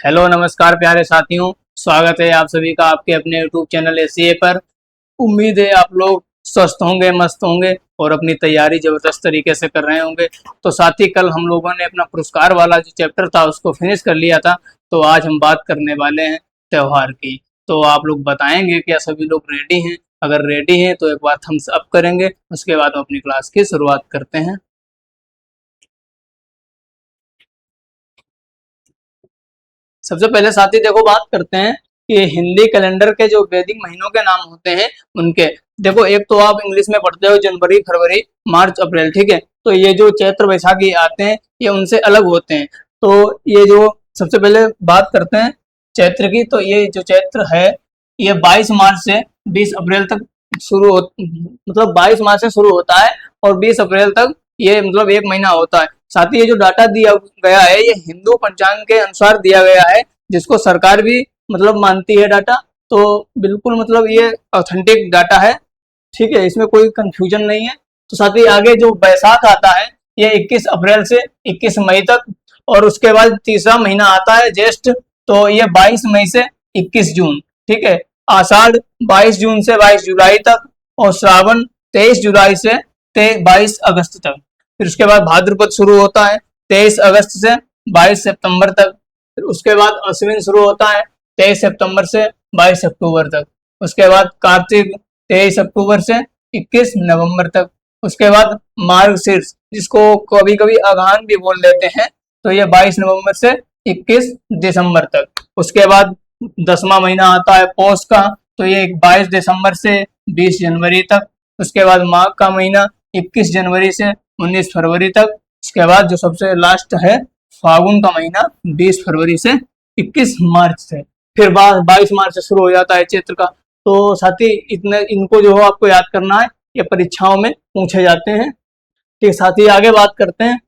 Hello नमस्कार प्यारे साथियों, स्वागत है आप सभी का आपके अपने यूट्यूब चैनल एसीए पर। उम्मीद है आप लोग स्वस्थ होंगे, मस्त होंगे और अपनी तैयारी जबरदस्त तरीके से कर रहे होंगे। तो साथ ही कल हम लोगों ने अपना पुरस्कार वाला जो चैप्टर था उसको फिनिश कर लिया था। तो आज हम बात करने वाले हैं त्यौहार की। तो आप लोग बताएंगे क्या सभी लोग रेडी हैं? अगर रेडी हैं तो एक बार थम्स अप करेंगे, उसके बाद हम अपनी क्लास की शुरुआत करते हैं। सबसे पहले साथी देखो बात करते हैं कि हिंदी कैलेंडर के जो वैदिक महीनों के नाम होते हैं उनके। देखो एक तो आप इंग्लिश में पढ़ते हो जनवरी, फरवरी, मार्च, अप्रैल, ठीक है। तो ये जो चैत्र, वैशाखी आते हैं ये उनसे अलग होते हैं। तो ये जो सबसे पहले बात करते हैं चैत्र की, तो ये जो चैत्र है ये 22 मार्च से 20 अप्रैल तक शुरू हो, मतलब 22 मार्च से शुरू होता है और 20 अप्रैल तक ये मतलब एक महीना होता है। साथ ही ये जो डाटा दिया गया है ये हिंदू पंचांग के अनुसार दिया गया है, जिसको सरकार भी मतलब मानती है डाटा। तो बिल्कुल मतलब ये ऑथेंटिक डाटा है, ठीक है, इसमें कोई कंफ्यूजन नहीं है। तो साथ ही आगे जो बैसाख आता है ये 21 अप्रैल से 21 मई तक, और उसके बाद तीसरा महीना आता है ज्येष्ठ, तो ये 22 मई से 21 जून, ठीक है। आषाढ़ 22 जून से 22 जुलाई तक, और श्रावण 23 जुलाई से 22 अगस्त तक। फिर उसके बाद भाद्रपद शुरू होता है 23 अगस्त से 22 सितंबर तक। फिर उसके बाद अश्विन शुरू होता है 23 सितंबर से 22 अक्टूबर तक। उसके बाद कार्तिक 23 अक्टूबर से 21 नवंबर तक। उसके बाद मार्गशीर्ष, जिसको कभी कभी अगहन भी बोल देते हैं, तो ये 22 नवंबर से 21 दिसंबर तक। उसके बाद 10वां महीना आता है पौष का, तो ये 22 दिसंबर से 20 जनवरी तक। उसके बाद माघ का महीना 21 जनवरी से 19 फरवरी तक। उसके बाद जो सबसे लास्ट है फागुन का महीना 20 फरवरी से 21 मार्च से। फिर 22 मार्च से शुरू हो जाता है चैत्र का। तो साथ ही इतने इनको जो है आपको याद करना है, ये परीक्षाओं में पूछे जाते हैं। ठीक, साथ ही आगे बात करते हैं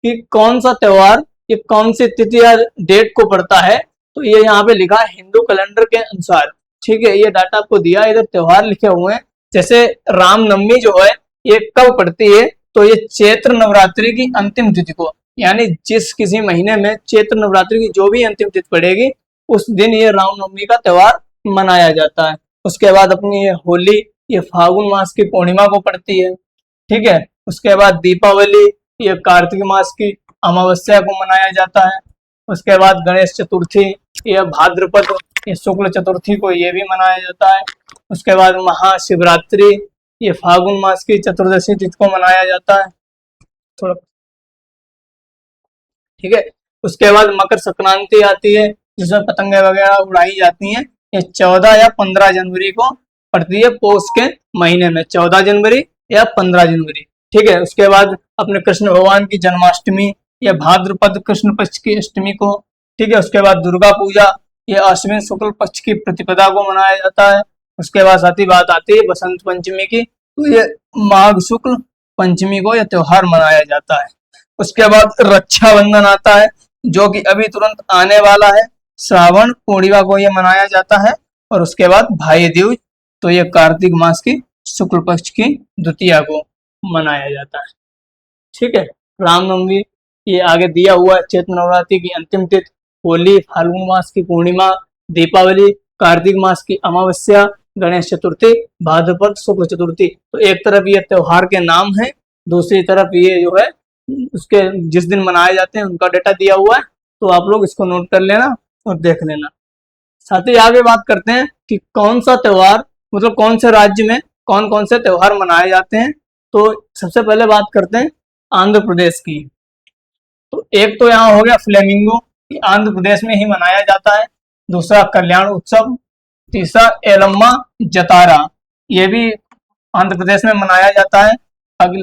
कि कौन सा त्योहार ये कौन सी तिथि या डेट को पड़ता है। तो ये यहाँ पे लिखा है हिंदू कैलेंडर के अनुसार, ठीक है। ये डाटा आपको दिया, इधर त्योहार लिखे हुए हैं। जैसे रामनवमी जो है ये कब पड़ती है, तो ये चैत्र नवरात्रि की अंतिम तिथि को, यानी जिस किसी महीने में चैत्र नवरात्रि की जो भी अंतिम तिथि पड़ेगी उस दिन ये रामनवमी का त्योहार मनाया जाता है। उसके बाद अपनी ये होली, ये फागुन मास की पूर्णिमा को पड़ती है, ठीक है। उसके बाद दीपावली ये कार्तिक मास की अमावस्या को मनाया जाता है। उसके बाद गणेश चतुर्थी ये भाद्रपद ये शुक्ल चतुर्थी को ये भी मनाया जाता है। उसके बाद महाशिवरात्रि ये फागुन मास की चतुर्दशी तिथि को मनाया जाता है, थोड़ा, ठीक है। उसके बाद मकर संक्रांति आती है जिसमें पतंगे वगैरह उड़ाई जाती हैं। ये 14 या 15 जनवरी को पड़ती है, पौष के महीने में 14 जनवरी या 15 जनवरी, ठीक है। उसके बाद अपने कृष्ण भगवान की जन्माष्टमी या भाद्रपद कृष्ण पक्ष की अष्टमी को, ठीक है। उसके बाद दुर्गा पूजा ये अश्विन शुक्ल पक्ष की प्रतिपदा को मनाया जाता है। उसके बाद साथ ही बात आती है बसंत पंचमी की, तो ये माघ शुक्ल पंचमी को यह त्योहार मनाया जाता है। उसके बाद रक्षाबंधन आता है जो कि अभी तुरंत आने वाला है, श्रावण पूर्णिमा को यह मनाया जाता है। और उसके बाद भाई दूज, तो ये कार्तिक मास की शुक्ल पक्ष की द्वितीया को मनाया जाता है, ठीक है। रामनवमी ये आगे दिया हुआ है, चैत्र नवरात्रि की अंतिम तिथि, होली फाल्गुन मास की पूर्णिमा, दीपावली कार्तिक मास की अमावस्या, गणेश चतुर्थी भाद्रपद शुक्ल चतुर्थी। तो एक तरफ ये त्योहार के नाम है, दूसरी तरफ ये जो है उसके जिस दिन मनाए जाते हैं उनका डेटा दिया हुआ है। तो आप लोग इसको नोट कर लेना और देख लेना। साथ ही आगे बात करते हैं कि कौन सा त्योहार, मतलब कौन से राज्य में कौन कौन से त्योहार मनाए जाते हैं। तो सबसे पहले बात करते हैं आंध्र प्रदेश की। तो एक तो यहाँ हो गया फ्लेमिंगो, कि आंध्र प्रदेश में ही मनाया जाता है। दूसरा कल्याण उत्सव, तीसरा एलम्मा जतारा, ये भी आंध्र प्रदेश में मनाया जाता है।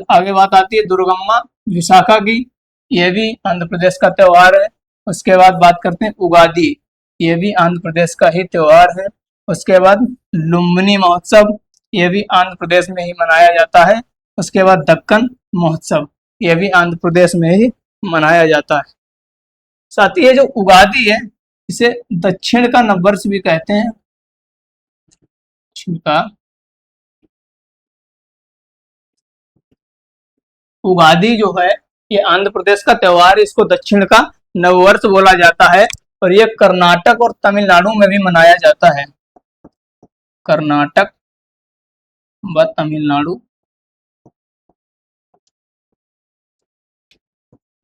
आगे बात आती है दुर्गम्मा विशाखा की, ये भी आंध्र प्रदेश का त्योहार है। उसके बाद बात करते हैं उगादी, ये भी आंध्र प्रदेश का ही त्योहार है। उसके बाद लुम्बिनी महोत्सव, ये भी आंध्र प्रदेश में ही मनाया जाता है। उसके बाद दक्कन महोत्सव, ये भी आंध्र प्रदेश में ही मनाया जाता है। साथ ही ये जो उगादी है इसे दक्षिण का नववर्ष भी कहते हैं। दक्षिण का उगादी जो है ये आंध्र प्रदेश का त्योहार, इसको दक्षिण का नववर्ष बोला जाता है। और ये कर्नाटक और तमिलनाडु में भी मनाया जाता है। कर्नाटक व तमिलनाडु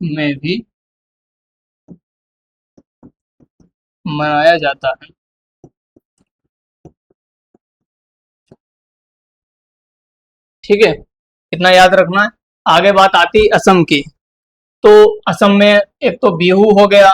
में भी मनाया जाता है। ठीक है, इतना याद रखना है। आगे बात आती असम की। तो असम में एक तो बिहू हो गया,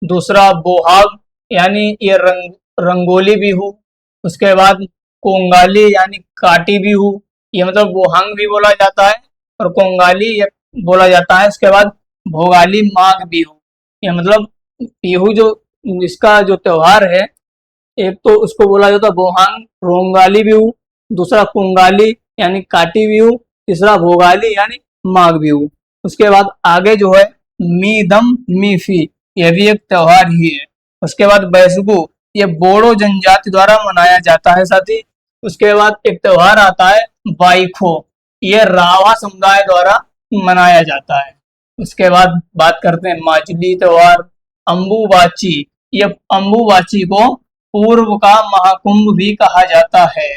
दूसरा बोहाग यानी ये रंगोली बिहू, उसके बाद कोंगाली यानी काटी बिहू, ये मतलब बोहांग भी बोला जाता है और कोंगाली ये बोला जाता है। उसके बाद भोगाली माघ बिहू, ये मतलब बिहू जो इसका जो त्योहार है, एक तो उसको बोला जाता है बोहांग रोंगाली बिहू, दूसरा कुंगाली यानी काटी बिहू, तीसरा भोगाली यानी माघ बिहू। उसके बाद आगे जो है मीदम मीफी, यह भी एक त्योहार ही है। उसके बाद बैसगु, ये बोडो जनजाति द्वारा मनाया जाता है साथी। उसके बाद एक त्योहार आता है बाइखो, ये राभा समुदाय द्वारा मनाया जाता है। उसके बाद बात करते हैं माजुली त्योहार, अम्बुबाची, ये अम्बुबाची को पूर्व का महाकुंभ भी कहा जाता है।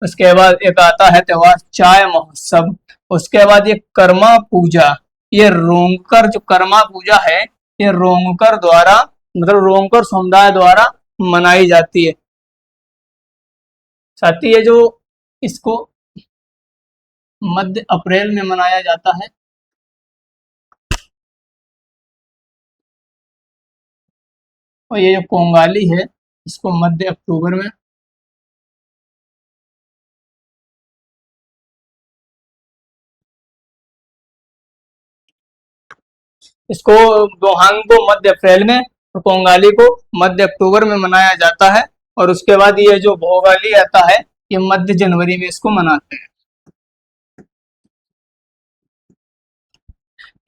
उसके बाद एक आता है त्योहार चाय महोत्सव। उसके बाद ये कर्मा पूजा, ये रोंगकर जो कर्मा पूजा है, ये रोंगकर द्वारा मतलब रोंगकर समुदाय द्वारा मनाई जाती है। साथ ही ये जो इसको मध्य अप्रैल में मनाया जाता है। और ये जो कोंगाली है, इसको मध्य अक्टूबर में। इसको बोहांग को मध्य अप्रैल में और कोंगाली को मध्य अक्टूबर में मनाया जाता है। और उसके बाद ये जो भोगाली आता है, ये मध्य जनवरी में इसको मनाते हैं।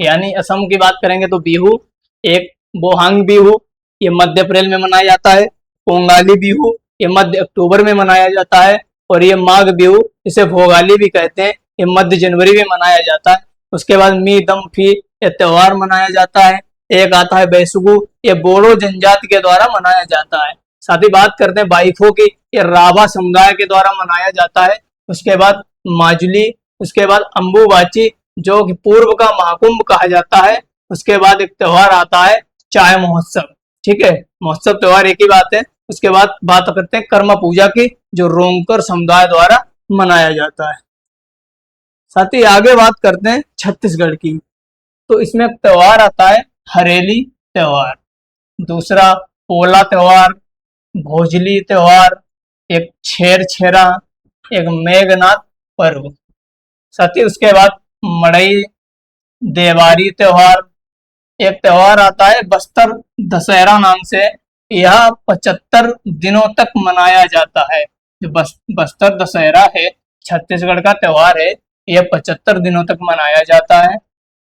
यानी असम की बात करेंगे तो बिहू, एक बोहांग बिहू, ये मध्य अप्रैल में मनाया जाता है। कोंगाली बिहू, ये मध्य अक्टूबर में मनाया जाता है। और ये माघ बिहू, इसे भोगाली भी कहते हैं, ये मध्य जनवरी में मनाया जाता है। उसके बाद मी दम फी, ये त्योहार मनाया जाता है। एक आता है बैसुगु, ये बोडो जनजाति के द्वारा मनाया जाता है। साथ ही बात करते हैं बाइखो की, ये राभा समुदाय के द्वारा मनाया जाता है। उसके बाद माजुली, उसके बाद अम्बुबाची जो कि पूर्व का महाकुंभ कहा जाता है। उसके बाद एक त्योहार आता है चाय महोत्सव। ठीक है, महोत्सव त्योहार एक ही बात है। उसके बाद बात करते हैं कर्म पूजा की, जो रोंगकर समुदाय द्वारा मनाया जाता है। साथ ही आगे बात करते हैं छत्तीसगढ़ की। तो इसमें त्योहार आता है हरेली त्योहार, दूसरा पोला त्योहार, भोजली त्योहार, एक छेर छेरा, एक मेघनाथ पर्व। साथ ही उसके बाद मड़ई देवारी त्योहार, एक त्योहार आता है बस्तर दशहरा नाम से। यह 75 दिनों तक मनाया जाता है। जो बस्तर दशहरा है, छत्तीसगढ़ का त्योहार है, यह 75 दिनों तक मनाया जाता है।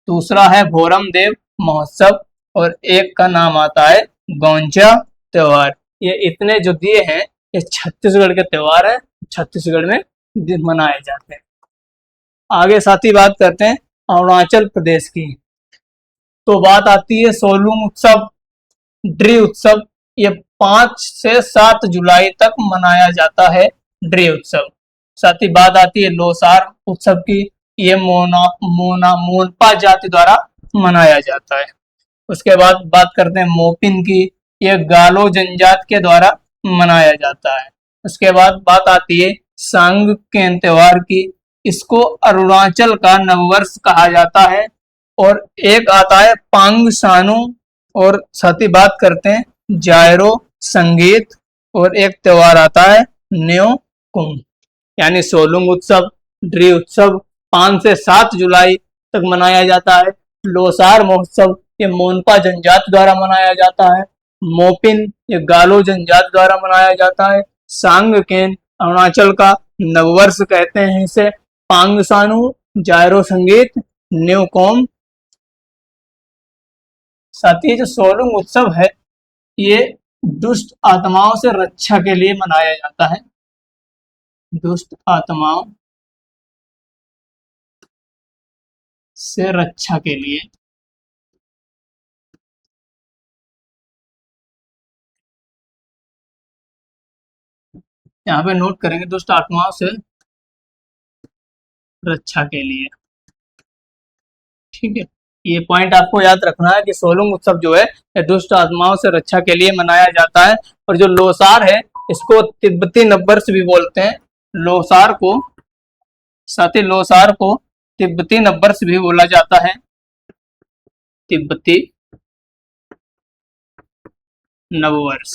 दूसरा है भोरम देव महोत्सव, और एक का नाम आता है गौंचा त्योहार। ये इतने जो दिए हैं, ये छत्तीसगढ़ के त्योहार है, छत्तीसगढ़ में मनाए जाते हैं। आगे साथ ही बात करते हैं अरुणाचल प्रदेश की। तो बात आती है सोलुंग उत्सव, ड्री उत्सव, ये 5 से 7 जुलाई तक मनाया जाता है ड्री उत्सव। साथ ही बात आती है लोसार उत्सव की, ये मोना मोना मोनपा जाति द्वारा मनाया जाता है। उसके बाद बात करते हैं मोपिन की, ये गालो जनजाति के द्वारा मनाया जाता है। उसके बाद बात आती है सांग के त्योहार की, इसको अरुणाचल का नववर्ष कहा जाता है। और एक आता है पांग सानू, और साथ ही बात करते हैं जायरो संगीत, और एक त्योहार आता है न्यो कुंभ। यानी सोलुंग उत्सव, ड्री उत्सव 5 से 7 जुलाई तक मनाया जाता है। लोसार महोत्सव ये मोनपा जनजाति द्वारा मनाया जाता है। मोपिन ये गालो जनजाति द्वारा मनाया जाता है। सांगकेन अरुणाचल का नववर्ष कहते हैं इसे। पांगसानु जायरो संगीत, न्यूकॉम। साथ ही जो सोलुंग उत्सव है, ये दुष्ट आत्माओं से रक्षा के लिए मनाया जाता है। दुष्ट आत्माओं से रक्षा के लिए यहाँ पे नोट करेंगे दुष्ट आत्माओं से रक्षा के लिए। ठीक है, ये पॉइंट आपको याद रखना है कि सोलुंग उत्सव जो है ये दुष्ट आत्माओं से रक्षा के लिए मनाया जाता है। और जो लोसार है इसको तिब्बती नववर्ष भी बोलते हैं। लोसार को, साथ ही लोसार को तिब्बती नववर्ष भी बोला जाता है। तिब्बती नववर्ष।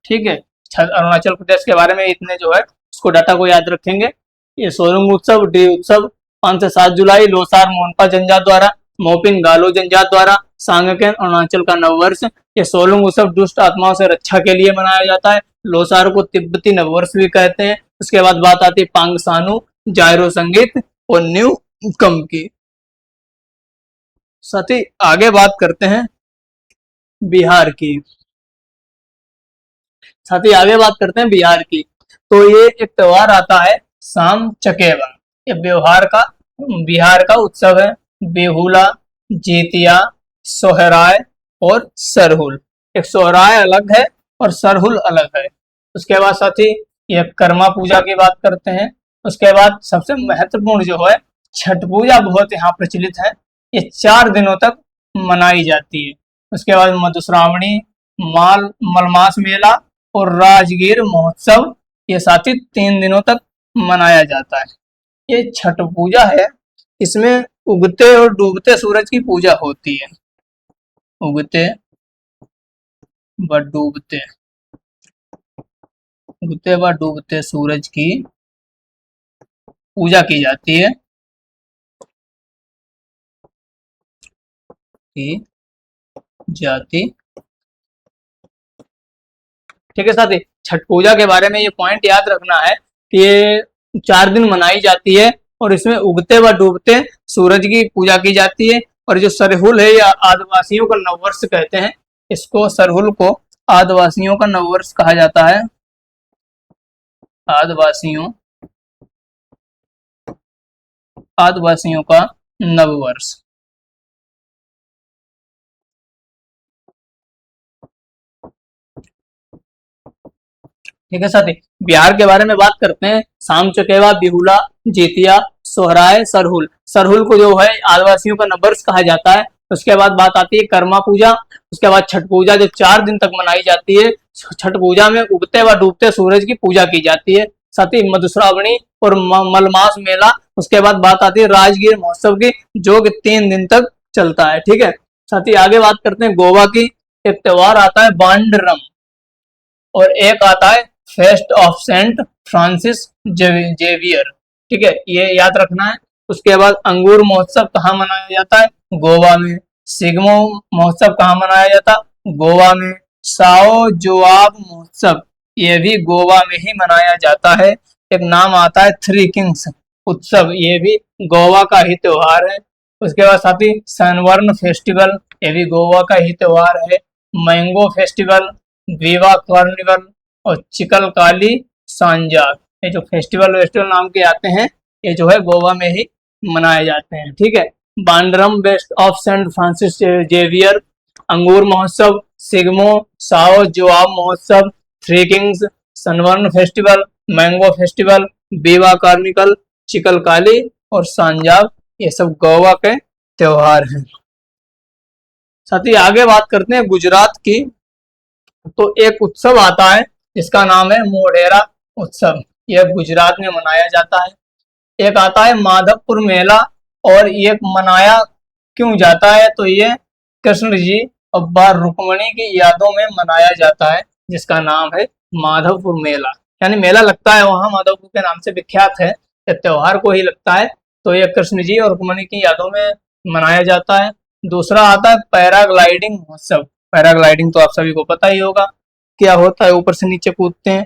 ठीक है, अरुणाचल प्रदेश के बारे में इतने जो है उसको डाटा को याद रखेंगे। ये सोलुंग उत्सव, डी उत्सव 5 से 7 जुलाई, लोसार मोनपा जनजात द्वारा, मोपिन गालो जनजात द्वारा, सांगकेन अरुणाचल का नववर्ष। ये सोलुंग उत्सव दुष्ट आत्माओं से रक्षा के लिए मनाया जाता है। लोसार को तिब्बती नववर्ष भी कहते हैं। उसके बाद बात आती है पांगसानु, जायरो संगीत और न्यू कम की। साथ ही आगे बात करते हैं बिहार की। साथ ही आगे बात करते हैं बिहार की। तो ये एक त्योहार आता है साम चकेवा। ये बिहार का उत्सव है। बेहुला, जीतिया, सोहराय और सरहुल। एक सोहराय अलग है और सरहुल अलग है। उसके बाद साथ ही ये कर्मा पूजा की बात करते हैं। उसके बाद सबसे महत्वपूर्ण जो है छठ पूजा बहुत यहाँ प्रचलित है। ये 4 दिनों तक मनाई जाती है। उसके बाद मधुश्रावणी, मलमास मेला और राजगीर महोत्सव, ये साथ ही 3 दिनों तक मनाया जाता है। ये छठ पूजा है, इसमें उगते और डूबते सूरज की पूजा होती है। उगते व डूबते उगते व डूबते सूरज की पूजा की जाती है। की जाती। ठीक है साथी, छठ पूजा के बारे में ये पॉइंट याद रखना है कि ये 4 दिन मनाई जाती है और इसमें उगते व डूबते सूरज की पूजा की जाती है। और जो सरहुल है या आदिवासियों का नववर्ष कहते हैं, इसको सरहुल को आदिवासियों का नववर्ष कहा जाता है। आदिवासियों का नववर्ष। ठीक है साथी, बिहार के बारे में बात करते हैं। साम चकेवा, बिहुला, जेतिया, सोहराय, सरहुल। सरहुल को जो है आदिवासियों का नववर्ष कहा जाता है। उसके बाद बात आती है कर्मा पूजा। उसके बाद छठ पूजा जो 4 दिन तक मनाई जाती है। छठ पूजा में उगते व डूबते सूरज की पूजा की जाती है। साथ ही मधुश्रावणी और मलमास मेला। उसके बाद बात आती है राजगीर महोत्सव की, जो कि 3 दिन तक चलता है। ठीक है, साथ ही आगे बात करते हैं गोवा की। एक त्योहार आता है बांडरम और एक आता है feast of Saint Francis Xavier. ठीक है, ये याद रखना है। उसके बाद अंगूर महोत्सव कहाँ मनाया जाता है? गोवा में। सिग्मो महोत्सव कहाँ मनाया जाता? गोवा में। साओ जोआब महोत्सव, ये भी गोवा में ही मनाया जाता है। एक नाम आता है थ्री किंग्स उत्सव, ये भी गोवा का ही त्योहार है। उसके बाद साथ ही सनबर्न फेस्टिवल, ये भी गोवा का ही त्योहार है। मैंगो फेस्टिवल, विवा कार्निवल और चिकलकाली सांजार, ये जो फेस्टिवल नाम के आते हैं, ये जो है गोवा में ही मनाए जाते हैं। ठीक है, Bonderam feast of Saint Francis Xavier, अंगूर महोत्सव, सिग्मो साओ जोआब महोत्सव, three kings, Sunburn festival, mango festival, viva carnival, Chikhalkalo और सांजाब, ये सब गोवा के त्योहार हैं। साथ ही आगे बात करते हैं गुजरात की। तो एक उत्सव आता है जिसका नाम है मोढेरा उत्सव, यह गुजरात में मनाया जाता है। एक आता है माधवपुर मेला, और ये मनाया क्यों जाता है? तो ये कृष्ण जी और रुक्मणी की यादों में मनाया जाता है, जिसका नाम है माधवपुर मेला। यानी मेला लगता है वहां, माधवपुर के नाम से विख्यात है, त्योहार को ही लगता है। तो ये कृष्ण जी और रुक्मणी की यादों में मनाया जाता है। दूसरा आता है पैराग्लाइडिंग महोत्सव। पैराग्लाइडिंग तो आप सभी को पता ही होगा क्या होता है, ऊपर से नीचे कूदते हैं।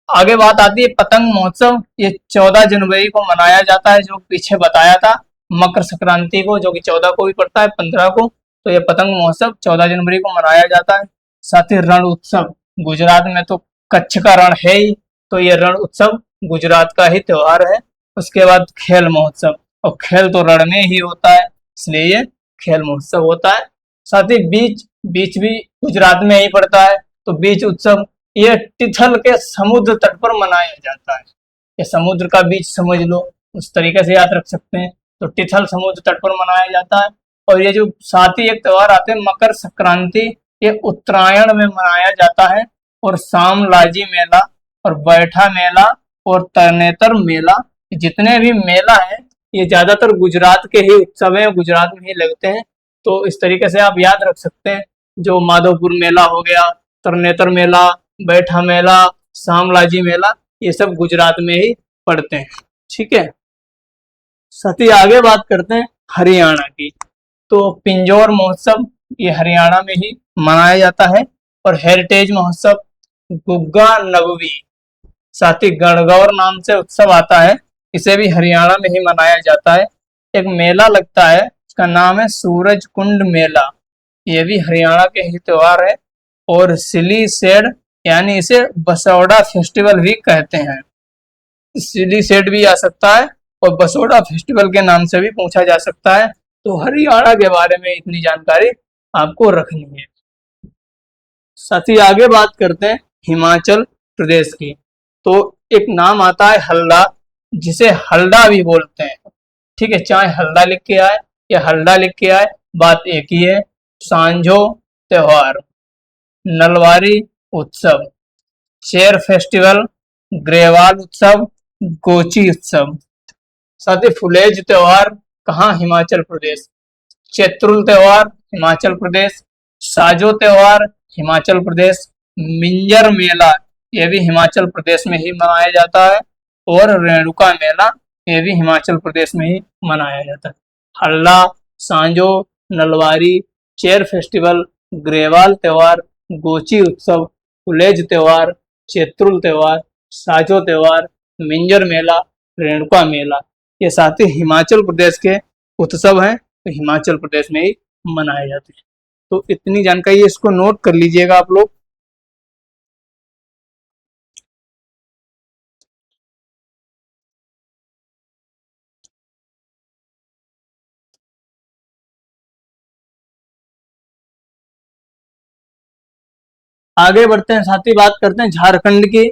आगे बात आती है पतंग महोत्सव, ये 14 जनवरी को मनाया जाता है, जो पीछे बताया था मकर संक्रांति को, जो कि 14 को भी पड़ता है, 15 को। तो ये पतंग महोत्सव 14 जनवरी को मनाया जाता है। साथ ही रण उत्सव, गुजरात में तो कच्छ का रण है ही, तो ये रण उत्सव गुजरात का ही त्योहार है। उसके बाद खेल महोत्सव, और खेल तो रण में ही होता है, इसलिए ये खेल महोत्सव होता है। साथ ही बीच भी गुजरात में ही पड़ता है, तो बीच उत्सव ये तिथल के समुद्र तट पर मनाया जाता है। ये समुद्र का बीच समझ लो, उस तरीके से याद रख सकते हैं। तो तिथल समुद्र तट पर मनाया जाता है। और ये जो साथ ही एक त्योहार आते हैं मकर संक्रांति, ये उत्तरायण में मनाया जाता है। और शाम लाजी मेला और बैठा मेला और तरनेतर मेला, जितने भी मेला है ये ज्यादातर गुजरात के ही उत्सव है, गुजरात में ही लगते हैं। तो इस तरीके से आप याद रख सकते हैं। जो माधोपुर मेला हो गया, तरनेतर मेला, बैठा मेला, शामलाजी मेला, ये सब गुजरात में ही पड़ते हैं। ठीक है, साथ ही आगे बात करते हैं हरियाणा की। तो पिंजौर महोत्सव ये हरियाणा में ही मनाया जाता है। और हेरिटेज महोत्सव गुग्गा नबवी, साथ ही गणगौर नाम से उत्सव आता है, इसे भी हरियाणा में ही मनाया जाता है। एक मेला लगता है, इसका नाम है सूरज कुंड मेला, ये भी हरियाणा के ही त्योहार है। और सिली सेड यानी इसे बसौड़ा फेस्टिवल भी कहते हैं। सिली सेड भी आ सकता है और बसौड़ा फेस्टिवल के नाम से भी पूछा जा सकता है। तो हरियाणा के बारे में इतनी जानकारी आपको रखनी है। साथ ही आगे बात करते हैं हिमाचल प्रदेश की। तो एक नाम आता है हल्दा, जिसे हल्दा भी बोलते हैं। ठीक है, चाहे हल्दा लिख के आए या हल्दा लिख के आए, बात एक ही है। सांझो त्योहार, नलवारी उत्सव, चेर फेस्टिवल, ग्रेवाल उत्सव, गोची उत्सव। साथ ही फुलेज त्योहार कहाँ, हिमाचल प्रदेश। चैत्रुल त्योहार हिमाचल प्रदेश। साजो त्योहार हिमाचल प्रदेश। मिंजर मेला ये भी हिमाचल प्रदेश में ही मनाया जाता है। और रेणुका मेला ये भी हिमाचल प्रदेश में ही मनाया जाता है। हल्ला, सांजो, नलवारी, चेर फेस्टिवल, ग्रेवाल त्योहार, गोची उत्सव, फुलेज त्योहार, चैत्रुल त्योहार, साजो त्योहार, मिंजर मेला, रेणुका मेला, ये साथ ही हिमाचल प्रदेश के उत्सव हैं, तो हिमाचल प्रदेश में ही मनाए जाते हैं। तो इतनी जानकारी, इसको नोट कर लीजिएगा आप लोग। आगे बढ़ते हैं, साथ ही बात करते हैं झारखंड की।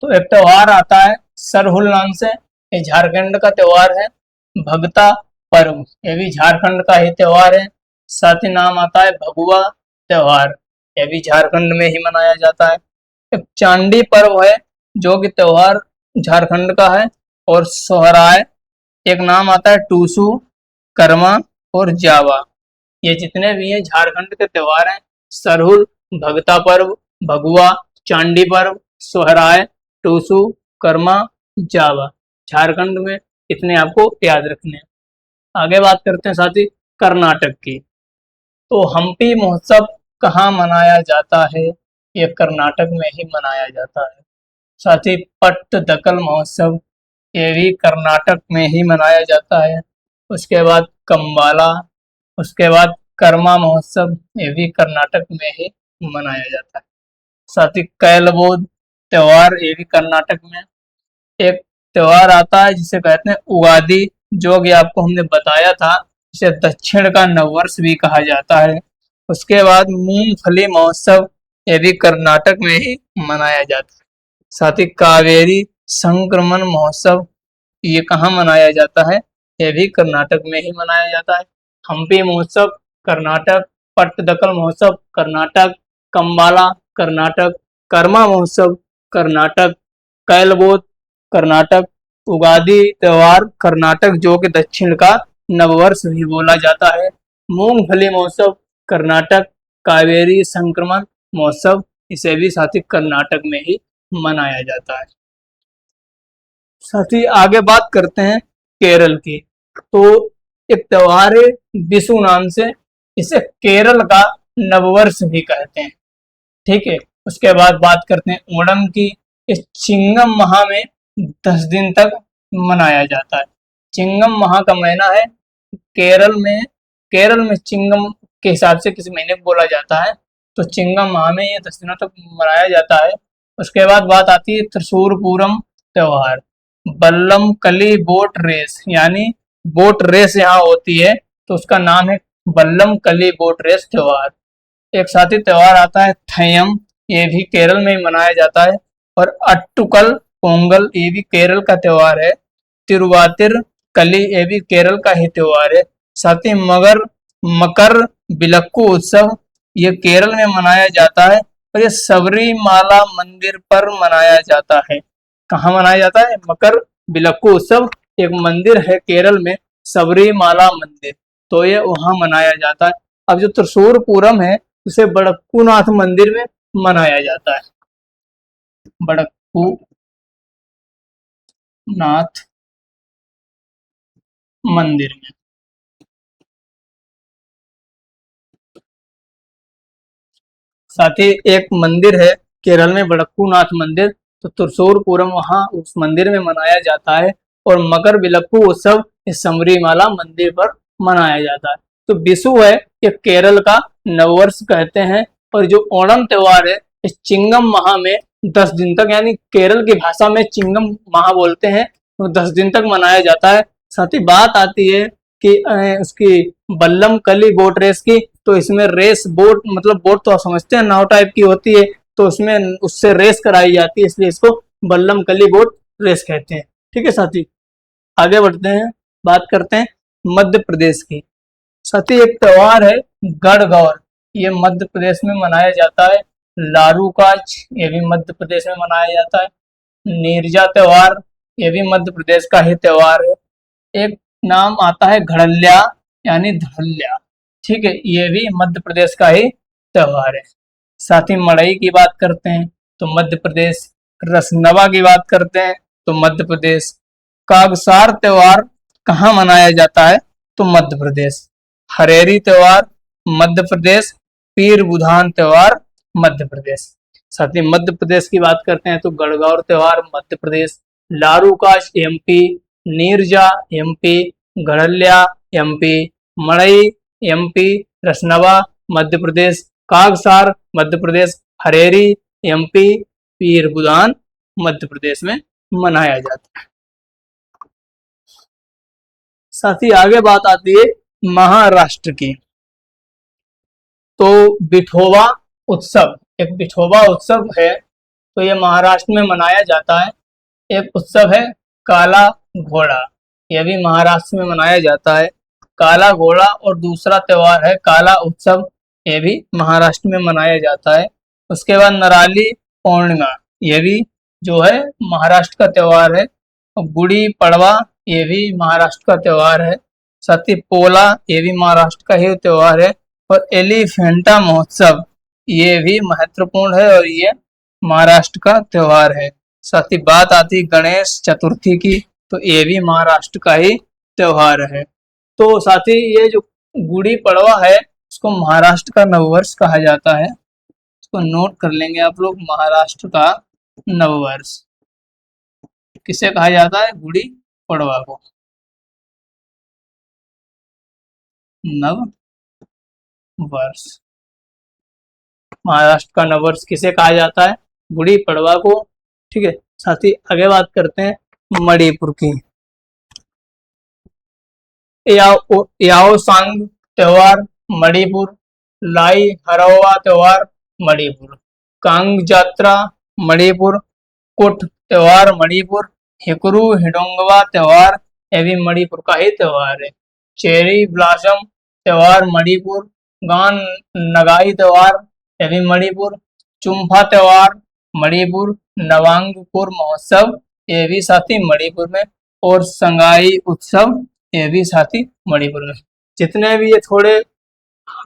तो एक त्योहार आता है सरहुल नाम से, ये झारखंड का त्योहार है। भगता पर्व, ये भी झारखंड का ही त्योहार है। साथ ही नाम आता है भगुआ त्योहार, ये भी झारखंड में ही मनाया जाता है। एक चांडी पर्व है, जो कि त्योहार झारखंड का है। और सोहराय, एक नाम आता है टूसू, कर्मा और जावा, ये जितने भी हैं झारखंड के त्योहार हैं। सरहुल, भगता पर्व, भगुआ, चांडी पर्व, सोहराय, टूसू, कर्मा, जावा, झारखंड में इतने आपको याद रखने हैं। आगे बात करते हैं साथ ही कर्नाटक की। तो हम्पी महोत्सव कहाँ मनाया जाता है, ये कर्नाटक में ही मनाया जाता है। साथ ही पट्टदकल महोत्सव, ये भी कर्नाटक में ही मनाया जाता है। उसके बाद कम्बाला, उसके बाद कर्मा महोत्सव, ये भी कर्नाटक में ही मनाया जाता है। साथ ही कैलबोध त्योहार, ये भी कर्नाटक में। एक त्योहार आता है जिसे कहते हैं उगादी, जो कि आपको हमने बताया था, इसे दक्षिण का नववर्ष भी कहा जाता है। उसके बाद मूंगफली महोत्सव, ये भी कर्नाटक में ही मनाया जाता है। साथ ही कावेरी संक्रमण महोत्सव, ये कहाँ मनाया जाता है, ये भी कर्नाटक में ही मनाया जाता है। हम्पी महोत्सव कर्नाटक, पट्टदकल महोत्सव कर्नाटक, कम्बाला कर्नाटक, कर्मा महोत्सव कर्नाटक, कैलबोध कर्नाटक, उगादी त्योहार कर्नाटक, जो कि दक्षिण का नववर्ष भी बोला जाता है। मूंगफली महोत्सव कर्नाटक, कावेरी संक्रमण महोत्सव, इसे भी साथ ही कर्नाटक में ही मनाया जाता है। साथ ही आगे बात करते हैं केरल की। तो एक त्योहार है बिशु नाम से, इसे केरल का नववर्ष भी कहते हैं। ठीक है, उसके बाद बात करते हैं ओणम की। इस चिंगम माह में 10 दिन तक मनाया जाता है। चिंगम माह का महीना है केरल में चिंगम के हिसाब से किसी महीने को बोला जाता है। तो चिंगम माह में ये 10 दिनों तक मनाया जाता है। उसके बाद बात आती है त्रिशूरपूरम त्योहार। बल्लम कली बोट रेस, यानी बोट रेस यहाँ होती है, तो उसका नाम है बल्लम कली बोट रेस त्योहार। एक साथ ही त्योहार आता है थयम, ये भी केरल में ही मनाया जाता है। और अट्टुकल पोंगल ये भी केरल का त्योहार है। तिरुवातिर कली ये भी केरल का ही त्योहार है। साथ ही मकर बिलक्कू उत्सव ये केरल में मनाया जाता है और ये सबरीमाला मंदिर पर मनाया जाता है। कहाँ मनाया जाता है? मकर बिलक्कू उत्सव एक मंदिर है केरल में, सबरीमाला मंदिर, तो ये वहां मनाया जाता है। अब जो त्रिशूर पूरम है उसे बड़क्कूनाथ मंदिर में मनाया जाता है, बड़क्कूनाथ मंदिर में। साथ ही एक मंदिर है केरल में बड़क्कूनाथ मंदिर, तो त्रिशूर पूरम वहां उस मंदिर में मनाया जाता है। और मकर बिलक्कू उत्सव इस सबरीमाला मंदिर पर मनाया जाता है। तो विशु है ये केरल का नववर्ष कहते हैं। और जो ओणम त्योहार है इस चिंगम माह में 10 दिन तक, यानी केरल की भाषा में चिंगम माह बोलते हैं, तो 10 दिन तक मनाया जाता है। साथ ही बात आती है कि उसकी बल्लम कली बोट रेस की, तो इसमें रेस बोट, मतलब बोट तो आप समझते हैं नाव टाइप की होती है, तो उसमें उससे रेस कराई जाती है, इसलिए इसको बल्लम कली बोट रेस कहते हैं। ठीक है साथी, आगे बढ़ते हैं, बात करते हैं मध्य प्रदेश की। साथी एक त्योहार है गणगौर, ये मध्य प्रदेश में मनाया जाता है। लारूकाच ये भी मध्य प्रदेश में मनाया जाता है। नीरजा त्योहार ये भी मध्य प्रदेश का ही त्योहार है। एक नाम आता है घड़ल्या यानी धड़ल्या, ठीक है, ये भी मध्य प्रदेश का ही त्योहार है। साथ ही मड़ई की बात करते हैं तो मध्य प्रदेश, रसनवा की बात करते हैं तो मध्य प्रदेश। कागसार त्योहार कहाँ मनाया जाता है? तो मध्य प्रदेश। हरेरी त्योहार मध्य प्रदेश। पीर बुधान त्योहार मध्य प्रदेश। साथ ही मध्य प्रदेश की बात करते हैं तो गणगौर त्योहार Madhya Pradesh, लारूकाश MP, Neerja MP, घड़ल्या MP, मड़ई एमपी, रसनवा मध्य प्रदेश, कागसार मध्य प्रदेश, हरेरी एमपी, पीर बुदान मध्य प्रदेश में मनाया जाता है। साथ ही आगे बात आती है महाराष्ट्र की, तो विठोबा उत्सव, एक विठोबा उत्सव है, तो ये महाराष्ट्र में मनाया जाता है। एक उत्सव है काला घोड़ा, यह भी महाराष्ट्र में मनाया जाता है। काला घोड़ा और दूसरा त्योहार है काला उत्सव, यह भी महाराष्ट्र में मनाया जाता है। उसके बाद नराली पूर्णिमा, यह भी जो है महाराष्ट्र का त्योहार है। गुड़ी पड़वा ये भी महाराष्ट्र का त्योहार है। साथ ही पोला ये भी महाराष्ट्र का ही त्योहार है। और एलिफेंटा महोत्सव ये भी महत्वपूर्ण है और ये महाराष्ट्र का त्योहार है। साथ ही बात आती है गणेश चतुर्थी की, तो ये भी महाराष्ट्र का ही त्योहार है। तो साथ ही ये जो गुड़ी पड़वा है उसको महाराष्ट्र का नववर्ष कहा जाता है, इसको नोट कर लेंगे आप लोग। महाराष्ट्र का नववर्ष किसे कहा जाता है? गुड़ी पड़वा को नव वर्ष, महाराष्ट्र का नववर्ष किसे कहा जाता है? गुड़ी पड़वा को। ठीक है, साथ ही आगे बात करते हैं मणिपुर की। याओसांग त्योहार मणिपुर, लाई हरौवा त्योहार मणिपुर, कांग जात्रा मणिपुर, कुट त्योहार मणिपुर, हिकरू हिडोंगवा त्योहार यह भी मणिपुर का ही त्योहार है। चेरी ब्लॉसम त्योहार मणिपुर, गान नगाई त्योहार यह भी मणिपुर, चुम्फा त्योहार मणिपुर, नवांगपुर महोत्सव ये भी साथी मणिपुर में, और संगाई उत्सव ये भी साथी मणिपुर में। जितने भी ये थोड़े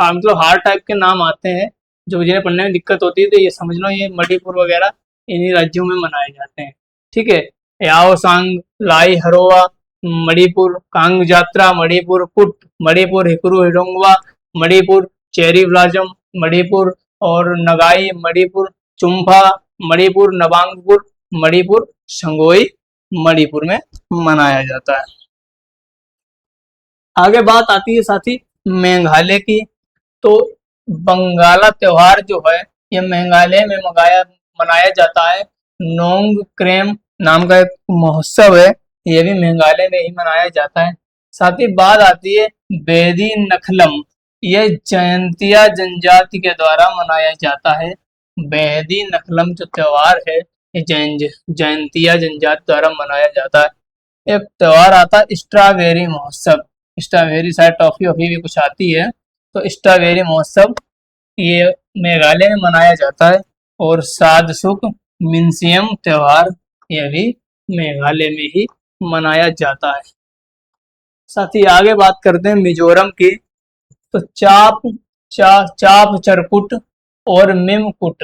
मतलब हार्ड टाइप के नाम आते हैं जो जिन्हें पढ़ने में दिक्कत होती है, तो ये समझ लो ये मणिपुर वगैरह इन्हीं राज्यों में मनाए जाते हैं। ठीक है, याओसांग, लाई हरोवा मणिपुर, कांग जात्रा मणिपुर, कुट मणिपुर, हिकरू हिडोंगवा मणिपुर, चेरी ब्लॉसम मणिपुर, और नगाई मणिपुर, चुम्फा मणिपुर, नवांगपुर मणिपुर, संगोई मणिपुर में मनाया जाता है। आगे बात आती है साथी मेघालय की, तो बंगाला त्योहार जो है ये मेघालय में मनाया जाता है। नोंग क्रेम नाम का एक महोत्सव है, ये भी मेघालय में ही मनाया जाता है। साथ ही बात आती है बेदी नखलम, ये जयंतिया जनजाति के द्वारा मनाया जाता है। बेहदी नखलम जो त्योहार है ये जयंतिया जनजाति द्वारा मनाया जाता है। एक त्योहार आता है स्ट्रॉबेरी महोत्सव। स्ट्रॉबेरी शायद टॉफी वॉफी भी कुछ आती है, तो स्ट्रॉबेरी महोत्सव ये मेघालय में मनाया जाता है। और सादसुक मिनसियम त्योहार ये भी मेघालय में ही मनाया जाता है। साथ ही आगे बात करते हैं मिजोरम की, तो चाप चरकुट और मिमकुट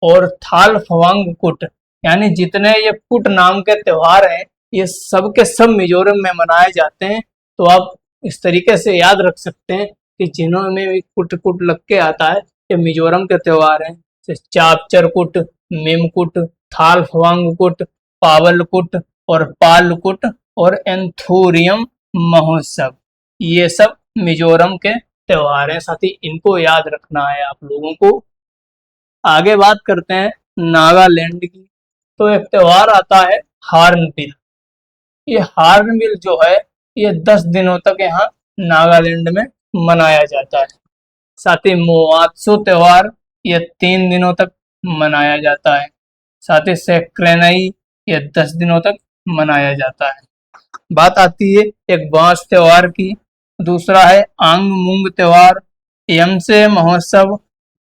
और थाल फवांग कुट, यानी जितने ये कुट नाम के त्योहार हैं ये सब के सब मिजोरम में मनाए जाते हैं। तो आप इस तरीके से याद रख सकते हैं कि जिन्होंने भी कुट कुट लग के आता है ये मिजोरम के त्योहार हैं। जैसे चापचर कुट, मिमकुट, थाल फवांग कुट, पावल कुट और पाल कुट और एंथूरियम महोत्सव, ये सब मिजोरम के त्योहार हैं। साथ ही इनको याद रखना है आप लोगों को। आगे बात करते हैं नागालैंड की, तो एक त्योहार आता है हार्नबिल। ये हार्नबिल जो है ये 10 दिनों तक यहाँ नागालैंड में मनाया जाता है। साथ ही मोआत्सु त्योहार ये 3 दिनों तक मनाया जाता है। साथ ही सेक्रेनई ये 10 दिनों तक मनाया जाता है। बात आती है एक बांस त्योहार की, दूसरा है आंग मूंग त्योहार, यमसे महोत्सव,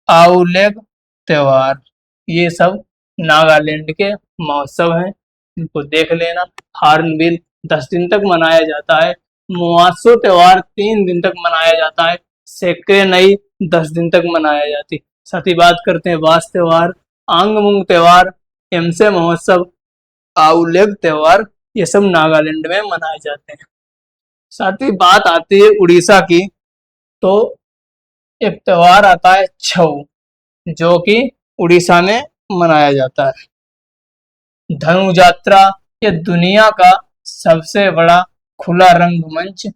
आउलेग त्योहार, ये सब नागालैंड के महोत्सव हैं, इनको देख लेना। हार्नबिल 10 दिन तक मनाया जाता है, मुआसो त्योहार 3 दिन तक मनाया जाता है, सेक्रेनई 10 दिन तक मनाया जाती। साथ ही बात करते हैं बांस त्योहार, आंगमुंग त्योहार, एमसे महोत्सव, आउलेग त्योहार, ये सब नागालैंड में मनाए जाते हैं। साथ ही बात आती है उड़ीसा की, तो एक त्योहार आता है छऊ, जो कि उड़ीसा में मनाया जाता है। धनु यात्रा ये दुनिया का सबसे बड़ा खुला रंगमंच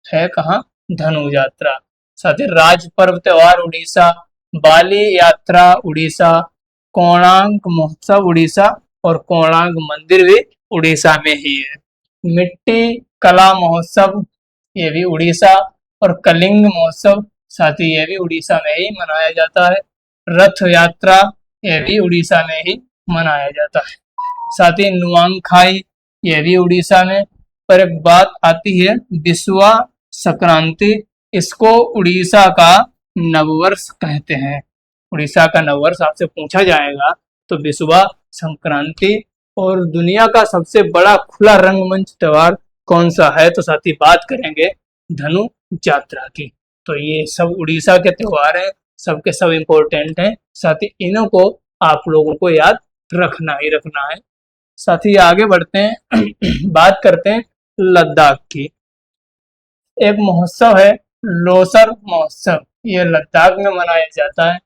है, कहाँ? धनु यात्रा। साथ ही राज पर्व त्योहार उड़ीसा, बाली यात्रा उड़ीसा, कोणार्क महोत्सव उड़ीसा और कोणार्क मंदिर भी उड़ीसा में ही है। मिट्टी कला महोत्सव ये भी उड़ीसा और कलिंग महोत्सव साथ ही ये भी उड़ीसा में ही मनाया जाता है। रथ यात्रा ये भी उड़ीसा में ही मनाया जाता है। साथ ही नुआंखाई ये भी उड़ीसा में। पर एक बात आती है बिस्वा संक्रांति, इसको उड़ीसा का नववर्ष कहते हैं। उड़ीसा का नववर्ष आपसे पूछा जाएगा तो बिस्वा संक्रांति। और दुनिया का सबसे बड़ा खुला रंगमंच त्योहार कौन सा है, तो साथ ही बात करेंगे धनु यात्रा की। तो ये सब उड़ीसा के त्योहार हैं, सबके सब इम्पोर्टेंट हैं, साथ ही इन्हों को आप लोगों को याद रखना ही रखना है। साथ ही आगे बढ़ते हैं बात करते हैं लद्दाख की। एक महोत्सव है लोसर महोत्सव, ये लद्दाख में मनाया जाता है।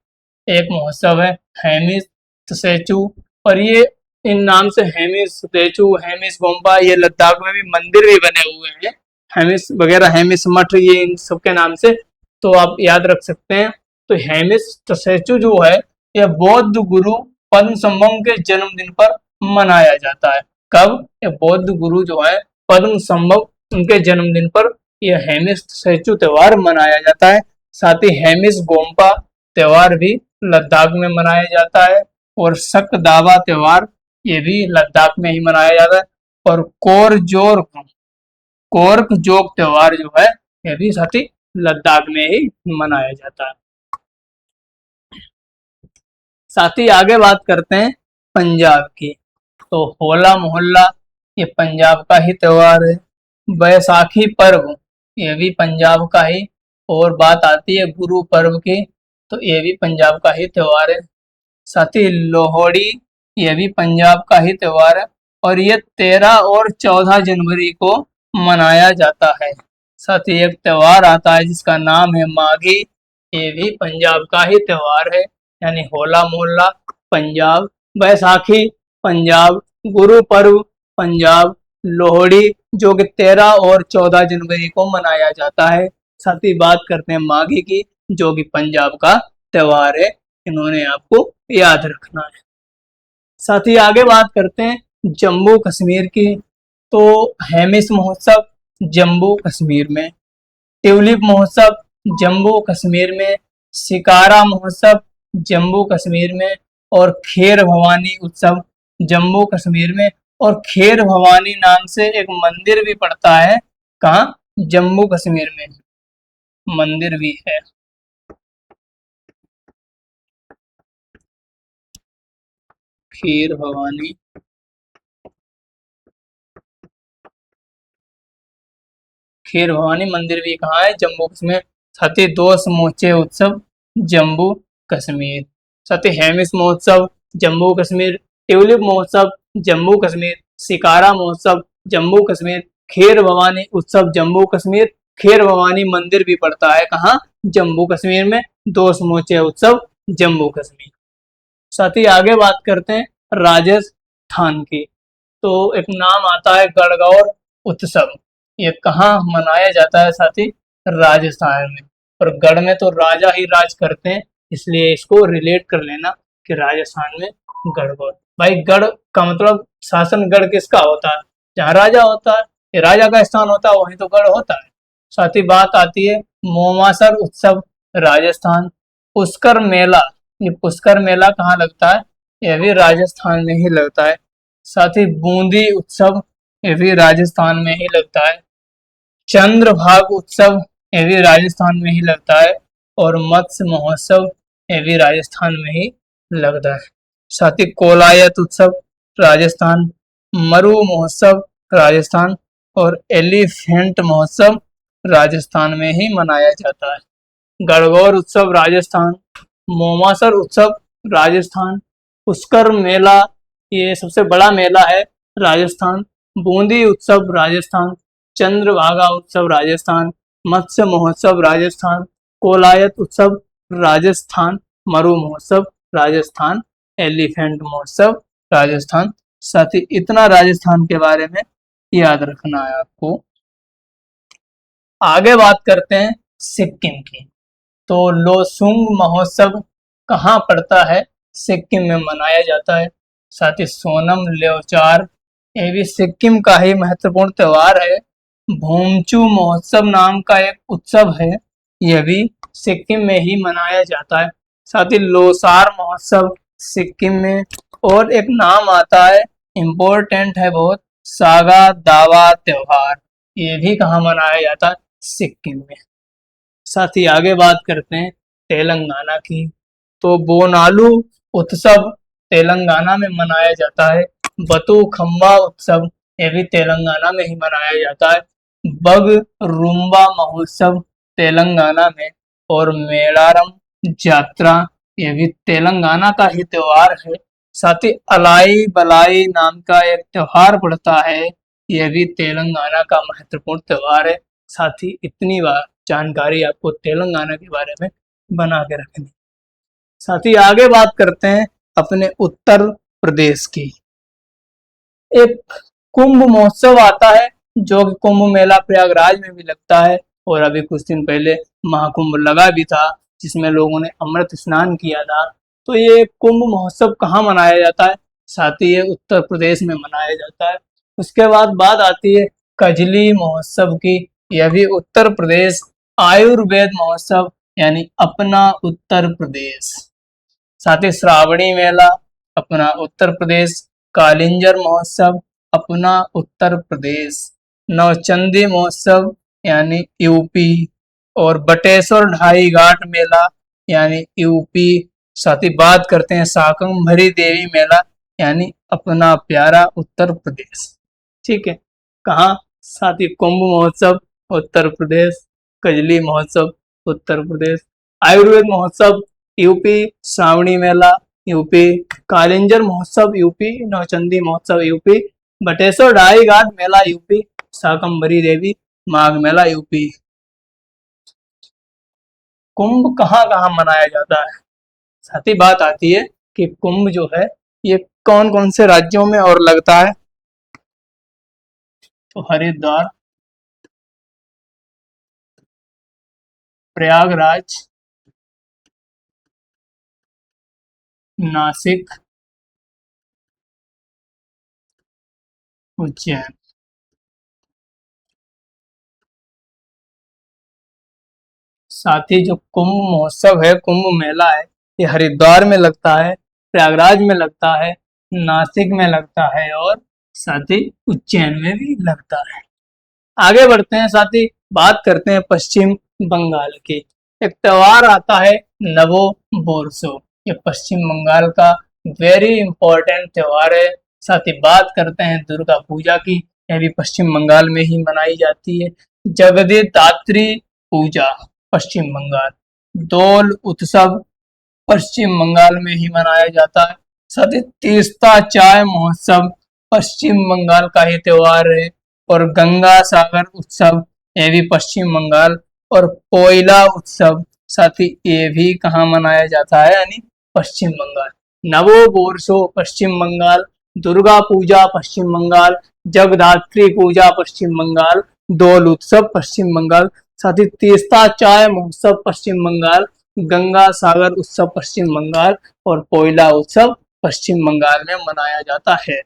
एक महोत्सव है हेमिस तसेचू, और ये इन नाम से हेमिस तसेचू, हेमिस गोम्बा, ये लद्दाख में भी मंदिर भी बने हुए हैं, हेमिस वगैरह, हेमिस मठ, ये इन सबके नाम से तो आप याद रख सकते हैं। तो हेमिस तसेचू जो है यह बौद्ध गुरु पद्मसंभव के जन्मदिन पर मनाया जाता है। कब? ये बौद्ध गुरु जो है पद्मसंभव, उनके जन्मदिन पर यह हेमिस तसेचू त्योहार मनाया जाता है। साथ ही हेमिस गोम्पा त्योहार भी लद्दाख में मनाया जाता है। और शक दावा त्योहार ये भी लद्दाख में ही मनाया जाता है। और कोर्क जोक त्योहार जो है ये भी साथ ही लद्दाख में ही मनाया जाता है। साथ ही आगे बात करते हैं पंजाब की, तो होला मोहल्ला ये पंजाब का ही त्योहार है। बैसाखी पर्व ये भी पंजाब का ही। और बात आती है गुरु पर्व की, तो ये भी पंजाब का ही त्योहार है। साथ ही लोहड़ी ये भी पंजाब का ही त्योहार है, और ये 13 और 14 जनवरी को मनाया जाता है। साथ ही एक त्योहार आता है जिसका नाम है माघी, ये भी पंजाब का ही त्योहार है। यानी होला मोहल्ला पंजाब, बैसाखी पंजाब, गुरु पर्व पंजाब, लोहड़ी जो कि 13 और 14 जनवरी को मनाया जाता है। साथ ही बात करते हैं माघी की, जो कि पंजाब का त्योहार है, इन्होंने आपको याद रखना है। साथ ही आगे बात करते हैं जम्मू कश्मीर की, तो हेमिस महोत्सव जम्मू कश्मीर में, ट्यूलिप महोत्सव जम्मू कश्मीर में, शिकारा महोत्सव जम्मू कश्मीर में, और खेर भवानी उत्सव जम्मू कश्मीर में। और खेर भवानी नाम से एक मंदिर भी पड़ता है, कहाँ? जम्मू कश्मीर में मंदिर भी है। खीर भवानी, खीर भवानी मंदिर भी कहाँ है? जम्मू कश्मीर। साथ ही दो समोचे उत्सव जम्मू कश्मीर। साथ ही हेमिस महोत्सव जम्मू कश्मीर, ट्यूलिप महोत्सव जम्मू कश्मीर, शिकारा महोत्सव जम्मू कश्मीर, खीर भवानी उत्सव जम्मू कश्मीर। खीर भवानी मंदिर भी पड़ता है कहाँ? जम्मू कश्मीर में। दो समोचे उत्सव जम्मू कश्मीर। साथ ही आगे बात करते हैं राजस्थान की। तो एक नाम आता है गणगौर उत्सव। ये कहाँ मनाया जाता है साथी? राजस्थान में। और गढ़ में तो राजा ही राज करते हैं, इसलिए इसको रिलेट कर लेना कि राजस्थान में गढ़गौर। भाई गढ़ का मतलब शासन गढ़ किसका होता है? जहाँ राजा होता है, ये राजा का स्थान होता है, वहीं तो गढ़ होता है। साथ ही बात आती है मोमासर उत्सव राजस्थान। पुष्कर मेला, ये पुष्कर मेला कहाँ लगता है? यह भी राजस्थान में ही लगता है। साथ ही बूंदी उत्सव, ये भी राजस्थान में ही लगता है। चंद्रभाग उत्सव, ये भी राजस्थान में ही लगता है। और मत्स्य महोत्सव, ये भी राजस्थान में ही लगता है। साथ ही कोलायत उत्सव राजस्थान, मरु महोत्सव राजस्थान और एलिफेंट महोत्सव राजस्थान में ही मनाया जाता है। गणगौर उत्सव राजस्थान, मोमासर उत्सव राजस्थान, पुष्कर मेला ये सबसे बड़ा मेला है राजस्थान, बूंदी उत्सव राजस्थान, चंद्रभागा उत्सव राजस्थान, मत्स्य महोत्सव राजस्थान, कोलायत उत्सव राजस्थान, मरु महोत्सव राजस्थान, एलिफेंट महोत्सव राजस्थान। साथ ही इतना राजस्थान के बारे में याद रखना है आपको। आगे बात करते हैं सिक्किम की। तो लोसुंग महोत्सव कहाँ पड़ता है? सिक्किम में मनाया जाता है। साथ ही सोनम ल्योचार, ये भी सिक्किम का ही महत्वपूर्ण त्योहार है। भोमचू महोत्सव नाम का एक उत्सव है, यह भी सिक्किम में ही मनाया जाता है। साथ ही लोसार महोत्सव सिक्किम में। और एक नाम आता है, इम्पोर्टेंट है बहुत, सागा दावा त्योहार, ये भी कहाँ मनाया जाता है? सिक्किम में। साथ ही आगे बात करते हैं तेलंगाना की। तो बोनालू उत्सव तेलंगाना में मनाया जाता है। बतुखम्बा उत्सव, ये भी तेलंगाना में ही मनाया जाता है। बग रुम्बा महोत्सव तेलंगाना में। और मेड़ारम यात्रा, ये भी तेलंगाना का ही त्योहार है। साथ ही अलाई बलाई नाम का एक त्योहार पड़ता है, यह भी तेलंगाना का महत्वपूर्ण त्योहार है। साथ ही इतनी बार जानकारी आपको तेलंगाना के बारे में बना के रखनी। साथ ही आगे बात करते हैं अपने उत्तर प्रदेश की। एक कुंभ महोत्सव आता है, जो कि कुंभ मेला प्रयागराज में भी लगता है। और अभी कुछ दिन पहले महाकुंभ लगा भी था, जिसमें लोगों ने अमृत स्नान किया था। तो ये कुंभ महोत्सव कहाँ मनाया जाता है? साथ ही ये उत्तर प्रदेश में मनाया जाता है। उसके बाद बात आती है कजली महोत्सव की। यह भी उत्तर प्रदेश। आयुर्वेद महोत्सव यानी अपना उत्तर प्रदेश। साथ ही श्रावणी मेला अपना उत्तर प्रदेश। कालिंजर महोत्सव अपना उत्तर प्रदेश। नवचंदी महोत्सव यानी यूपी। और बटेश्वर ढाई घाट मेला यानी यूपी। साथ ही बात करते हैं शाकंभरी देवी मेला यानी अपना प्यारा उत्तर प्रदेश। ठीक है, कहाँ? साथ ही कुंभ महोत्सव उत्तर प्रदेश, कजली महोत्सव उत्तर प्रदेश, आयुर्वेद महोत्सव यूपी, श्रावणी मेला यूपी, कालिंजर महोत्सव यूपी, नौचंदी महोत्सव यूपी, बटेश्वर ढाई घाट मेला यूपी, शाकंभरी देवी माघ मेला यूपी। कुंभ कहाँ कहाँ मनाया जाता है? साथ ही बात आती है कि कुंभ जो है ये कौन कौन से राज्यों में और लगता है? तो हरिद्वार, प्रयागराज, नासिक, उज्जैन। साथ ही जो कुंभ महोत्सव है, कुंभ मेला है, ये हरिद्वार में लगता है। प्रयागराज में लगता है, नासिक में लगता है और साथ ही उज्जैन में भी लगता है। आगे बढ़ते हैं साथी, बात करते हैं पश्चिम बंगाल की। एक त्योहार आता है नवो बोरसो, ये पश्चिम बंगाल का वेरी इंपॉर्टेंट त्योहार है। साथ ही बात करते हैं दुर्गा पूजा की, यह भी पश्चिम बंगाल में ही मनाई जाती है। जगदीधात्री पूजा पश्चिम बंगाल, दोल उत्सव पश्चिम बंगाल में ही मनाया जाता है। साथ ही तीस्ता चाय महोत्सव पश्चिम बंगाल का ही त्योहार है। और गंगा सागर उत्सव ये भी पश्चिम बंगाल, और कोयला उत्सव साथ ही ये भी कहाँ मनाया जाता है, यानी पश्चिम बंगाल। नवो बोरसो पश्चिम बंगाल, दुर्गा पूजा पश्चिम बंगाल, जगदात्री पूजा पश्चिम बंगाल, दोल उत्सव पश्चिम बंगाल, साथ ही तीस्ता चाय महोत्सव पश्चिम बंगाल, गंगा सागर उत्सव पश्चिम बंगाल और कोयला उत्सव पश्चिम बंगाल में मनाया जाता है।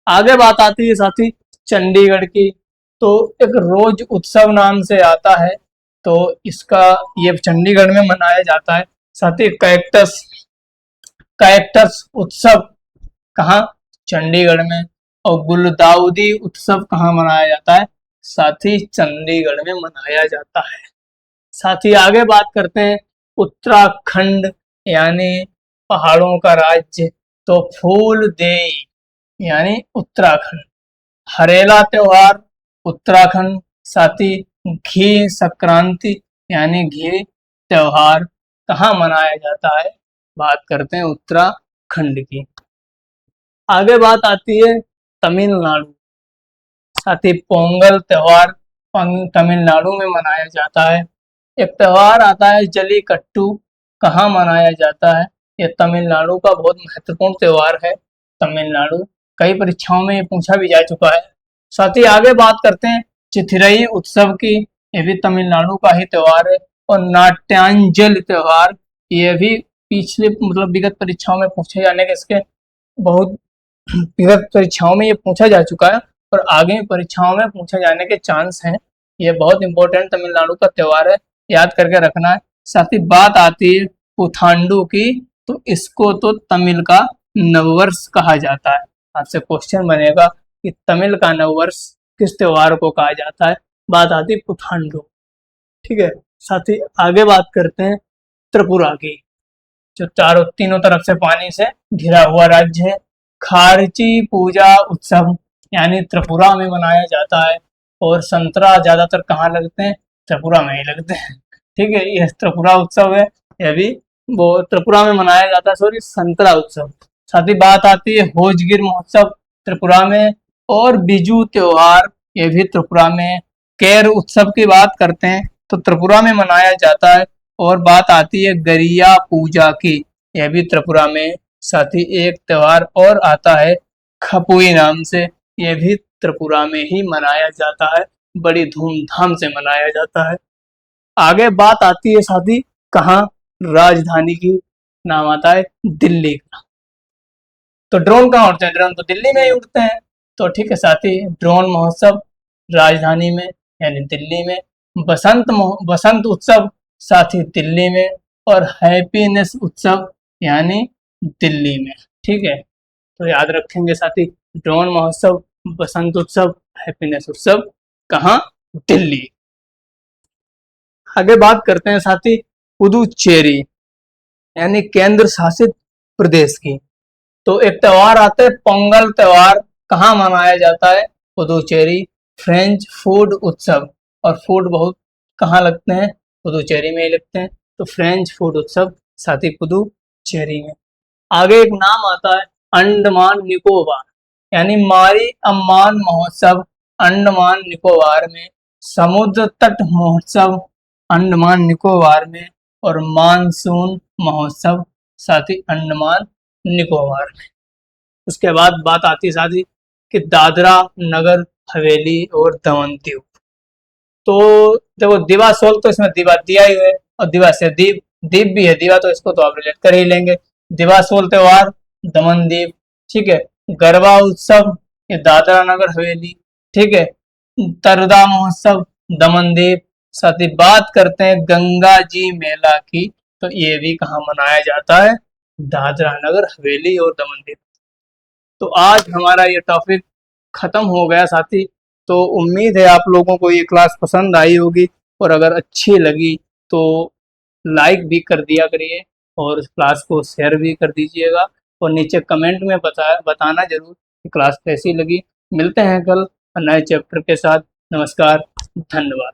आगे बात आती है साथी चंडीगढ़ की, तो एक रोज उत्सव नाम से आता है, तो इसका ये चंडीगढ़ में मनाया जाता है। साथ ही कैक्टस कैक्टस उत्सव कहाँ, चंडीगढ़ में। और गुलदाउदी उत्सव कहाँ मनाया जाता है, साथ ही चंडीगढ़ में मनाया जाता है। साथ ही आगे बात करते हैं उत्तराखंड यानी पहाड़ों का राज्य, तो फूलदेई यानी उत्तराखंड। हरेला त्योहार उत्तराखंड, साथ ही घी संक्रांति यानी घी त्योहार कहाँ मनाया जाता है, बात करते हैं उत्तराखंड की। आगे बात आती है तमिलनाडु, साथ ही पोंगल त्योहार तमिलनाडु में मनाया जाता है। एक त्योहार आता है जलीकट्टू, कहाँ मनाया जाता है, ये तमिलनाडु का बहुत महत्वपूर्ण त्योहार है। तमिलनाडु कई परीक्षाओं में ये पूछा भी जा चुका है। साथ ही आगे बात करते हैं चिथिरई उत्सव की, ये भी तमिलनाडु का ही त्योहार है। और नाट्यांजलि त्योहार, ये भी पिछले मतलब विगत परीक्षाओं में पूछे जाने के इसके बहुत विगत परीक्षाओं में ये पूछा जा चुका है और आगे परीक्षाओं में पूछे जाने के चांस हैं। ये बहुत इंपॉर्टेंट तमिलनाडु का त्योहार है, याद करके रखना है। साथ ही बात आती है पुथांडु की, तो इसको तो तमिल का नववर्ष कहा जाता है। आपसे क्वेश्चन बनेगा कि तमिल का नववर्ष किस त्योहार को कहा जाता है, बात आती है पुथांडु, ठीक है। साथ ही आगे बात करते हैं त्रिपुरा की, जो तीनों तरफ से पानी से घिरा हुआ राज्य है। खारची पूजा उत्सव यानी त्रिपुरा में मनाया जाता है। और संतरा ज्यादातर कहाँ लगते हैं, त्रिपुरा में ही लगते हैं, ठीक है। यह त्रिपुरा उत्सव है, यह भी वो त्रिपुरा में मनाया जाता है, सॉरी संतरा उत्सव। साथ ही बात आती है होजगिर महोत्सव त्रिपुरा में, और बिजू त्योहार ये भी त्रिपुरा में। केर उत्सव की बात करते हैं तो त्रिपुरा में मनाया जाता है। और बात आती है गरिया पूजा की, यह भी त्रिपुरा में। साथ ही एक त्योहार और आता है खपुई नाम से, यह भी त्रिपुरा में ही मनाया जाता है, बड़ी धूमधाम से मनाया जाता है। आगे बात आती है साथी कहाँ, राजधानी की, नाम आता है दिल्ली का। तो ड्रोन कहाँ उड़ते हैं, ड्रोन तो दिल्ली में ही उड़ते हैं। तो ठीक है साथी, ड्रोन महोत्सव राजधानी में यानी दिल्ली में। बसंत उत्सव साथी दिल्ली में। और हैप्पीनेस उत्सव यानी दिल्ली में, ठीक है। तो याद रखेंगे साथी, ड्रोन महोत्सव, बसंत उत्सव, हैप्पीनेस उत्सव कहाँ, दिल्ली। आगे बात करते हैं साथी पुदुचेरी यानी केंद्र शासित प्रदेश की। तो एक त्योहार आता है पोंगल त्योहार, कहाँ मनाया जाता है, पुदुचेरी। फ्रेंच फूड उत्सव, और फूड बहुत कहाँ लगते हैं, पुदुचेरी में ही लगते हैं। तो फ्रेंच फूड उत्सव साथी पुदुचेरी में। आगे एक नाम आता है अंडमान निकोबार यानी मारी अम्मान महोत्सव, अंडमान निकोबार में। समुद्र तट महोत्सव अंडमान निकोबार में। और मानसून महोत्सव साथ ही अंडमान निकोबार में। उसके बाद बात आती है साथ ही कि दादरा नगर हवेली और दमन दीव। तो देखो दिवा सोल तो इसमें दिवा दिया ही है, और दिवा से दीप, दीप भी है दिवा, तो इसको तो आप रिलेट कर ही लेंगे। दिवा सोल त्योहार दमन दीव, ठीक है। गरबा उत्सव ये दादरा नगर हवेली, ठीक है। तरदा महोत्सव दमन दीव। साथ ही बात करते हैं गंगा जी मेला की, तो ये भी कहाँ मनाया जाता है, दादरा नगर हवेली और दमन दीव। तो आज हमारा ये टॉपिक खत्म हो गया साथी। तो उम्मीद है आप लोगों को ये क्लास पसंद आई होगी, और अगर अच्छी लगी तो लाइक भी कर दिया करिए और इस क्लास को शेयर भी कर दीजिएगा, और नीचे कमेंट में बताना जरूर कि क्लास कैसी लगी। मिलते हैं कल नए चैप्टर के साथ। नमस्कार, धन्यवाद।